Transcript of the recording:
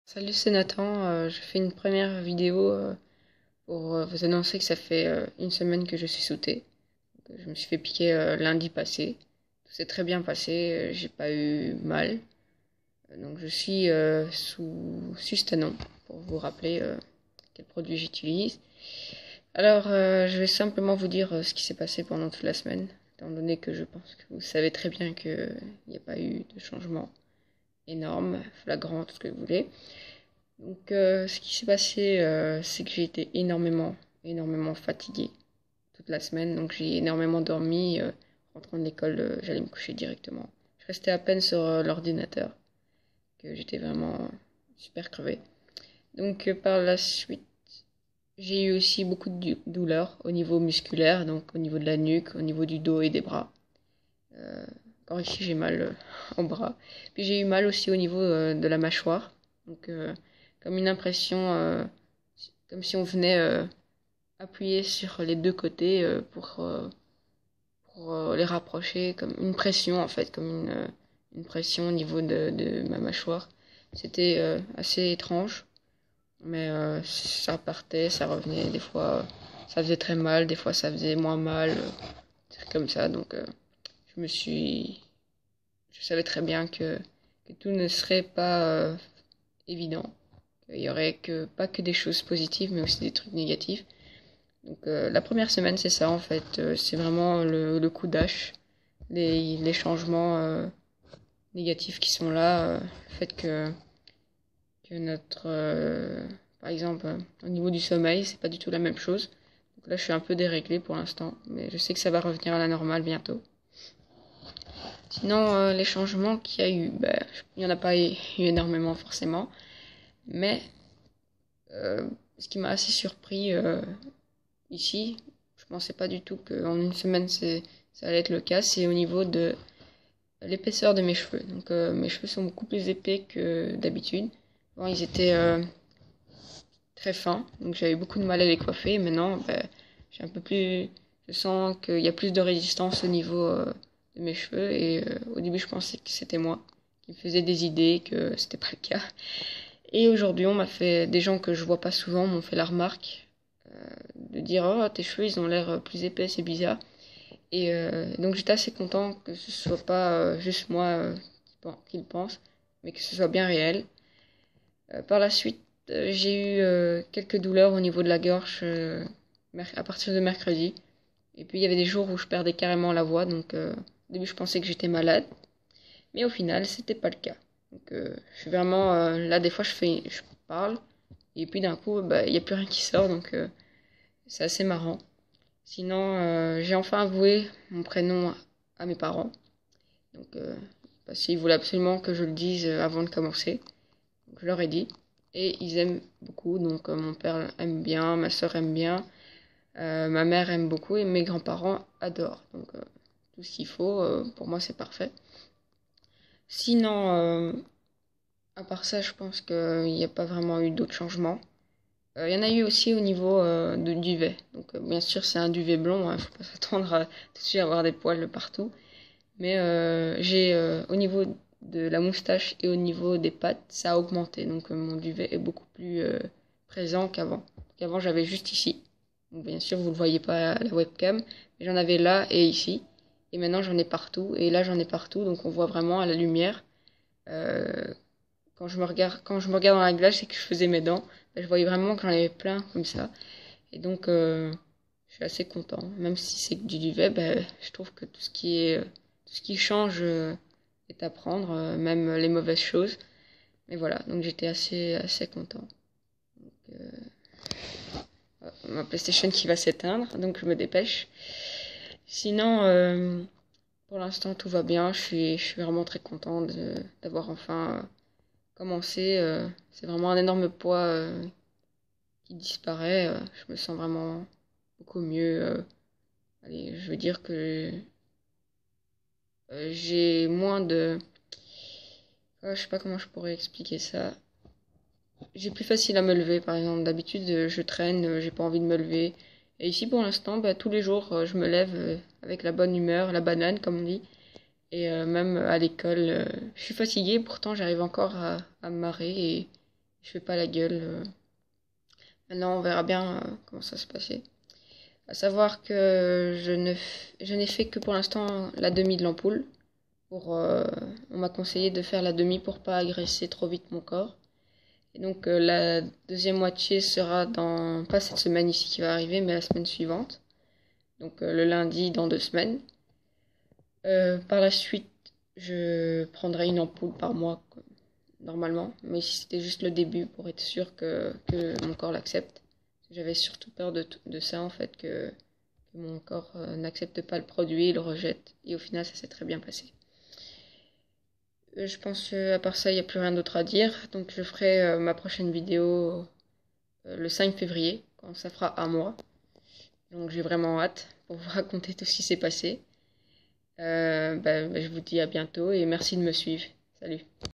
Salut, c'est Nathan. Je fais une première vidéo pour vous annoncer que ça fait une semaine que je suis sous thé. Je me suis fait piquer lundi passé. Tout s'est très bien passé, j'ai pas eu mal. Donc je suis sous Sustanon pour vous rappeler quel produit j'utilise. Alors je vais simplement vous dire ce qui s'est passé pendant toute la semaine, étant donné que je pense que vous savez très bien qu'il n'y a pas eu de changement énorme, flagrant, tout ce que vous voulez. Donc, ce qui s'est passé, c'est que j'ai été énormément fatiguée toute la semaine. Donc, j'ai énormément dormi. Rentrant de l'école, j'allais me coucher directement. Je restais à peine sur l'ordinateur, que j'étais vraiment super crevée. Donc, par la suite, j'ai eu aussi beaucoup de douleurs au niveau musculaire, donc au niveau de la nuque, au niveau du dos et des bras. Euh, Encore ici, j'ai mal au bras. Puis j'ai eu mal aussi au niveau de la mâchoire. Donc, comme une impression, comme si on venait appuyer sur les deux côtés pour les rapprocher, comme une pression en fait, comme une pression au niveau de ma mâchoire. C'était assez étrange, mais ça partait, ça revenait. Des fois, ça faisait très mal, des fois, ça faisait moins mal. C'est comme ça, donc je me suis je savais très bien que tout ne serait pas évident. Il y aurait pas que des choses positives, mais aussi des trucs négatifs. Donc la première semaine, c'est ça en fait. C'est vraiment le coup d'âge, les changements négatifs qui sont là. Le fait que notre... par exemple, au niveau du sommeil, c'est pas du tout la même chose. Donc là, je suis un peu déréglée pour l'instant, mais je sais que ça va revenir à la normale bientôt. Sinon, les changements qu'il y a eu, ben, il n'y en a pas eu énormément forcément, mais ce qui m'a assez surpris ici, je pensais pas du tout qu'en une semaine ça allait être le cas, c'est au niveau de l'épaisseur de mes cheveux. Donc mes cheveux sont beaucoup plus épais que d'habitude. Avant ils étaient très fins, donc j'avais beaucoup de mal à les coiffer. Maintenant, ben, j'ai un peu plus, je sens qu'il y a plus de résistance au niveau de mes cheveux. Et au début, je pensais que c'était moi qui me faisais des idées, que c'était pas le cas. Et aujourd'hui, on m'a fait, des gens que je vois pas souvent m'ont fait la remarque de dire oh tes cheveux ils ont l'air plus épais, c'est bizarre. Et donc j'étais assez content que ce soit pas juste moi qui le pense, mais que ce soit bien réel. Par la suite, j'ai eu quelques douleurs au niveau de la gorge à partir de mercredi. Et puis il y avait des jours où je perdais carrément la voix, donc au début je pensais que j'étais malade, mais au final c'était pas le cas. Donc je suis vraiment là des fois je parle et puis d'un coup bah, il n'y a plus rien qui sort, donc c'est assez marrant. Sinon j'ai enfin avoué mon prénom à mes parents, donc parce qu'ils voulaient absolument que je le dise avant de commencer. Donc, je leur ai dit et ils aiment beaucoup, donc mon père aime bien, ma soeur aime bien. Ma mère aime beaucoup et mes grands-parents adorent. Donc tout ce qu'il faut, pour moi c'est parfait. Sinon, à part ça, je pense qu'il n'y a pas vraiment eu d'autres changements. Il y en a eu aussi au niveau de duvet. Donc bien sûr c'est un duvet blond, hein, faut pas s'attendre à tout de suite avoir des poils partout. Mais j'ai au niveau de la moustache et au niveau des pattes, ça a augmenté. Donc mon duvet est beaucoup plus présent qu'avant. Qu'avant j'avais juste ici. Donc, bien sûr, vous ne le voyez pas à la webcam, mais j'en avais là et ici. Et maintenant, j'en ai partout. Et là, j'en ai partout. Donc, on voit vraiment à la lumière. Euh, quand je me regarde dans la glace et que je faisais mes dents, ben, je voyais vraiment que j'en avais plein comme ça. Et donc, je suis assez content. Même si c'est que du duvet, ben, je trouve que tout ce qui change est à prendre, même les mauvaises choses. Mais voilà, donc j'étais assez content. Donc, ma PlayStation qui va s'éteindre, donc je me dépêche. Sinon, pour l'instant, tout va bien. Je suis vraiment très content d'avoir enfin commencé. C'est vraiment un énorme poids qui disparaît. Je me sens vraiment beaucoup mieux. Allez, je veux dire que j'ai moins de... je sais pas comment je pourrais expliquer ça. J'ai plus facile à me lever, par exemple. D'habitude, je traîne, j'ai pas envie de me lever. Et ici, pour l'instant, bah, tous les jours, je me lève avec la bonne humeur, la banane, comme on dit. Et même à l'école, je suis fatiguée, pourtant j'arrive encore à me marrer et je fais pas la gueule. Maintenant, on verra bien comment ça se passer. À savoir que je n'ai fait que pour l'instant la demi de l'ampoule. On m'a conseillé de faire la demi pour pas agresser trop vite mon corps. Et donc la deuxième moitié sera pas cette semaine ici qui va arriver, mais la semaine suivante. Donc le lundi dans 2 semaines. Par la suite, je prendrai une ampoule par mois, normalement. Mais si c'était juste le début pour être sûr que mon corps l'accepte. J'avais surtout peur de ça, en fait, que mon corps n'accepte pas le produit, il le rejette. Et au final, ça s'est très bien passé. Je pense à part ça, il n'y a plus rien d'autre à dire. Donc je ferai ma prochaine vidéo le 5 février, quand ça fera un mois. Donc j'ai vraiment hâte pour vous raconter tout ce qui s'est passé. Je vous dis à bientôt et merci de me suivre. Salut.